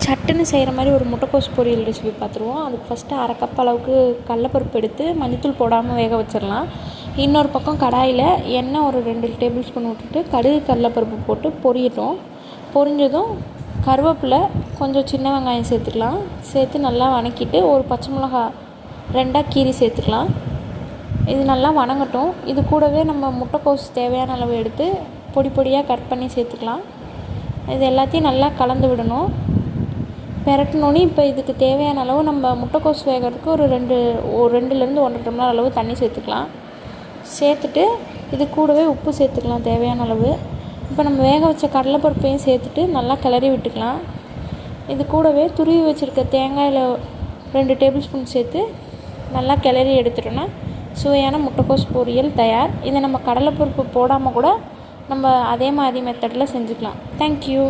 சட்டுன்னு செய்கிற மாதிரி ஒரு முட்டைக்கோஸ் பொரியல் ரெசிபி பார்த்துருவோம். அதுக்கு ஃபஸ்ட்டு 1/2 கப் அளவுக்கு கடலப்பருப்பு எடுத்து மஞ்சத்தூள் போடாமல் வேக வச்சிடலாம். இன்னொரு பக்கம் கடாயில் எண்ணெய் ஒரு 2 டேபிள் ஸ்பூன் விட்டுட்டு கடுகு கடலப்பருப்பு போட்டு பொரியட்டும். பொரிஞ்சதும் கருவேப்பிலை, கொஞ்சம் சின்ன வெங்காயம் சேர்த்துக்கலாம். சேர்த்து நல்லா வதக்கிட்டு ஒரு பச்சை மிளகா 2ஆக கீறி சேர்த்துக்கலாம். இது நல்லா வதங்கட்டும். இது கூடவே நம்ம முட்டைக்கோஸ் தேவையான அளவு எடுத்து பொடி பொடியாக கட் பண்ணி சேர்த்துக்கலாம். இது எல்லாத்தையும் நல்லா கலந்து விடணும். பெரட்டினோன்னே இப்போ இதுக்கு தேவையான அளவு நம்ம முட்டைக்கோஸ் வேகிறதுக்கு ஒரு 2லேருந்து 1.5 டம்ளர் அளவு தண்ணி சேர்த்துக்கலாம். சேர்த்துட்டு இது கூடவே உப்பு சேர்த்துக்கலாம் தேவையான அளவு. இப்போ நம்ம வேக வச்ச கடலைப்பருப்பையும் சேர்த்துட்டு நல்லா கிளறி விட்டுக்கலாம். இது கூடவே துருவி வச்சுருக்க தேங்காயில் 2 டேபிள் ஸ்பூன் சேர்த்து நல்லா கிளறி எடுத்துட்டோன்னா சுவையான முட்டைக்கோஸ் பொரியல் தயார். இதை நம்ம கடலைப்பருப்பு போடாமல் கூட நம்ம அதே மாதிரி மெத்தடில் செஞ்சுக்கலாம். தேங்க்யூ.